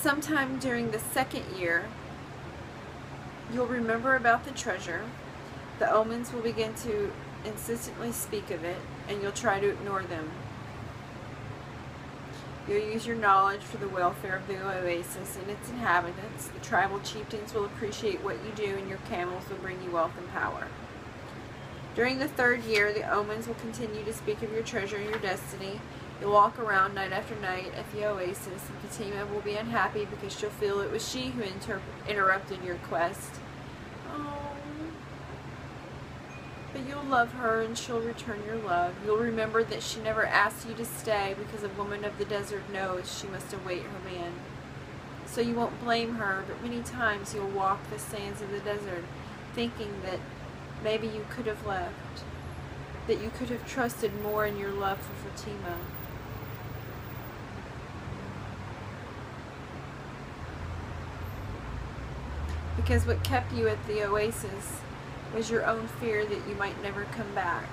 Sometime during the second year, you'll remember about the treasure. The omens will begin to insistently speak of it, and you'll try to ignore them. You'll use your knowledge for the welfare of the oasis and its inhabitants. The tribal chieftains will appreciate what you do, and your camels will bring you wealth and power. During the third year, the omens will continue to speak of your treasure and your destiny. You'll walk around night after night at the oasis, and Fatima will be unhappy because she'll feel it was she who interrupted your quest. Oh. But you'll love her, and she'll return your love. You'll remember that she never asked you to stay because a woman of the desert knows she must await her man. So you won't blame her, but many times you'll walk the sands of the desert thinking that maybe you could have left, that you could have trusted more in your love for Fatima. Because what kept you at the oasis was your own fear that you might never come back.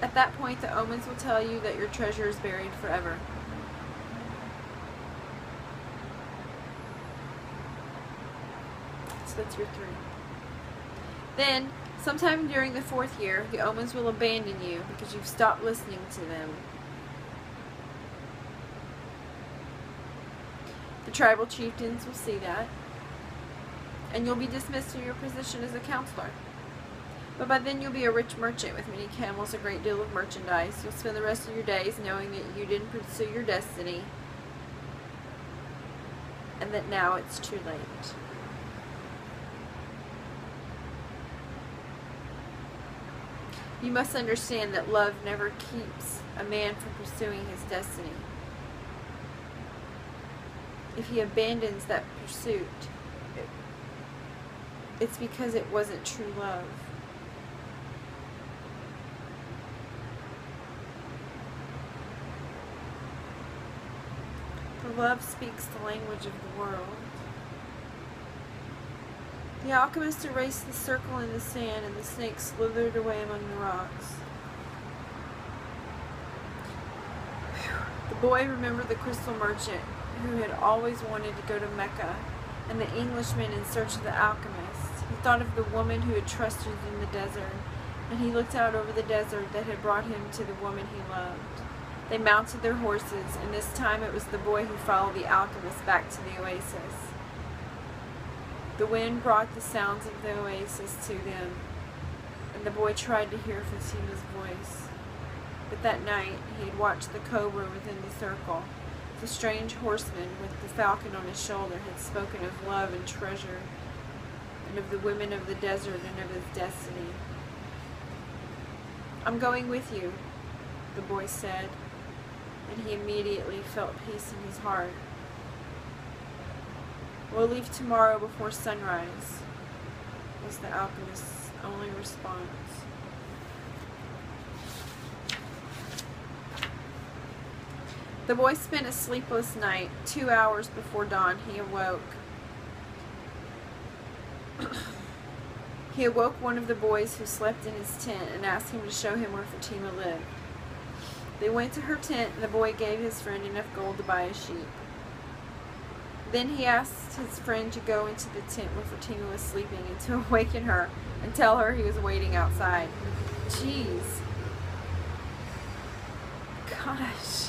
At that point, the omens will tell you that your treasure is buried forever. So that's your 3. Then, sometime during the 4th year, the omens will abandon you because you've stopped listening to them. The tribal chieftains will see that, and you'll be dismissed from your position as a counselor. But by then you'll be a rich merchant with many camels, a great deal of merchandise. You'll spend the rest of your days knowing that you didn't pursue your destiny, and that now it's too late. You must understand that love never keeps a man from pursuing his destiny. If he abandons that pursuit, it's because it wasn't true love. For love speaks the language of the world. The alchemist erased the circle in the sand, and the snake slithered away among the rocks. The boy remembered the crystal merchant who had always wanted to go to Mecca, and the Englishman in search of the alchemist. He thought of the woman who had trusted in the desert, and he looked out over the desert that had brought him to the woman he loved. They mounted their horses, and this time it was the boy who followed the alchemist back to the oasis. The wind brought the sounds of the oasis to them, and the boy tried to hear Fatima's voice. But that night he had watched the cobra within the circle. The strange horseman with the falcon on his shoulder had spoken of love and treasure, and of the women of the desert and of his destiny. "I'm going with you," the boy said, and he immediately felt peace in his heart. "We'll leave tomorrow before sunrise," was the alchemist's only response. The boy spent a sleepless night. 2 hours before dawn, he awoke. He awoke one of the boys who slept in his tent and asked him to show him where Fatima lived. They went to her tent, and the boy gave his friend enough gold to buy a sheep. Then he asked his friend to go into the tent where Fatima was sleeping and to awaken her and tell her he was waiting outside. Jeez. Gosh.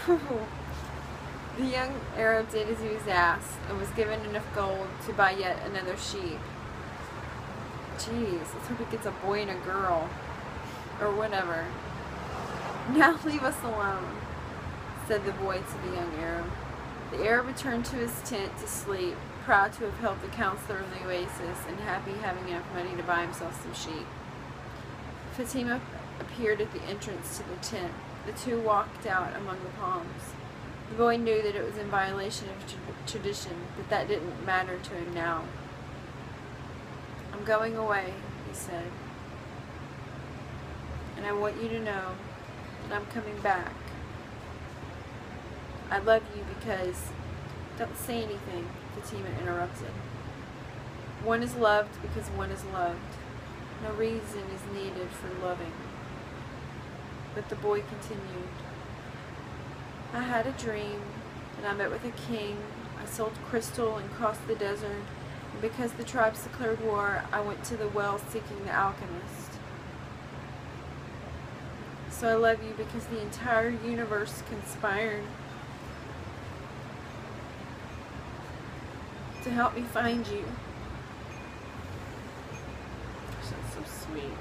The young Arab did as he was asked and was given enough gold to buy yet another sheep. Jeez, let's hope he gets a boy and a girl. Or whatever. "Now leave us alone," said the boy to the young Arab. The Arab returned to his tent to sleep, proud to have helped the counselor of the oasis and happy having enough money to buy himself some sheep. Fatima appeared at the entrance to the tent. The two walked out among the palms. The boy knew that it was in violation of tradition, but that didn't matter to him now. "I'm going away," he said, "and I want you to know that I'm coming back. I love you because..." "Don't say anything," Fatima interrupted. "One is loved because one is loved. No reason is needed for loving." But the boy continued, I had a dream, and I met with a king. I sold crystal and crossed the desert, and because the tribes declared war, I went to the well seeking the alchemist. So I love you because the entire universe conspired to help me find you. That's so sweet.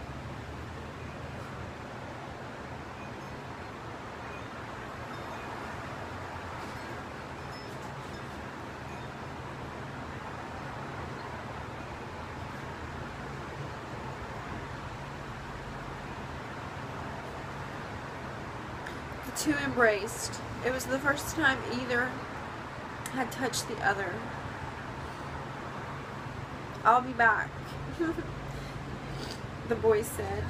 The two embraced. It was the first time either had touched the other. I'll be back, the boy said.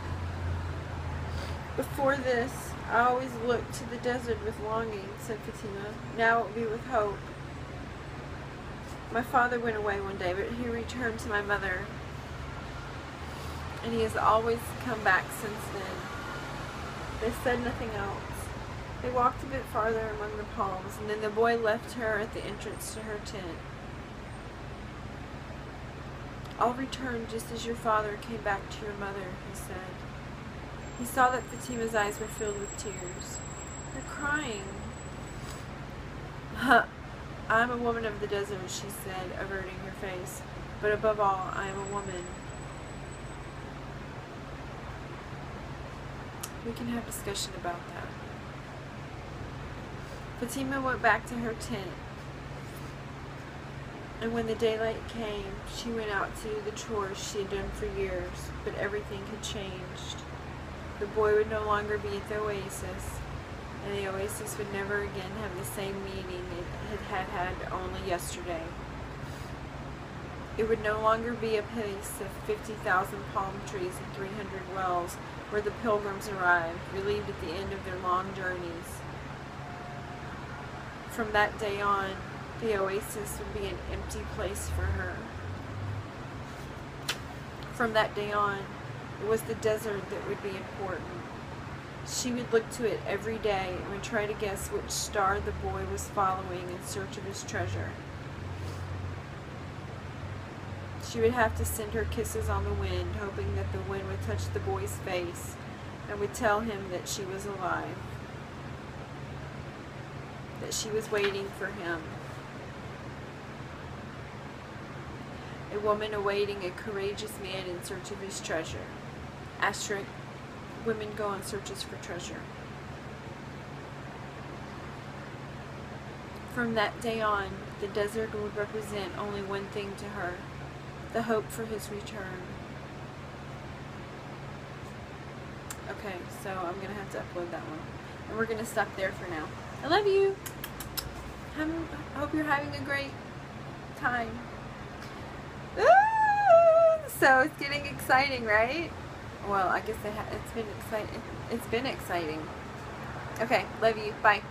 Before this, I always looked to the desert with longing, said Fatima. Now it will be with hope. My father went away one day, but he returned to my mother, and he has always come back since then. They said nothing else. They walked a bit farther among the palms, and then the boy left her at the entrance to her tent. I'll return just as your father came back to your mother, he said. He saw that Fatima's eyes were filled with tears. You're crying. I'm a woman of the desert, she said, averting her face. But above all, I am a woman. We can have discussion about that. Fatima went back to her tent. And when the daylight came, she went out to do the chores she had done for years, but everything had changed. The boy would no longer be at the oasis, and the oasis would never again have the same meaning it had only yesterday. It would no longer be a place of 50,000 palm trees and 300 wells where the pilgrims arrived, relieved at the end of their long journeys. From that day on, the oasis would be an empty place for her. From that day on, it was the desert that would be important. She would look to it every day and would try to guess which star the boy was following in search of his treasure. She would have to send her kisses on the wind, hoping that the wind would touch the boy's face and would tell him that she was alive, that she was waiting for him. A woman awaiting a courageous man in search of his treasure. Asterisk, women go on searches for treasure. From that day on, the desert would represent only one thing to her, the hope for his return. Okay, so I'm going to have to upload that one. And we're going to stop there for now. I love you. I hope you're having a great time. So it's getting exciting, right? Well, I guess it's been exciting. Okay, love you. Bye.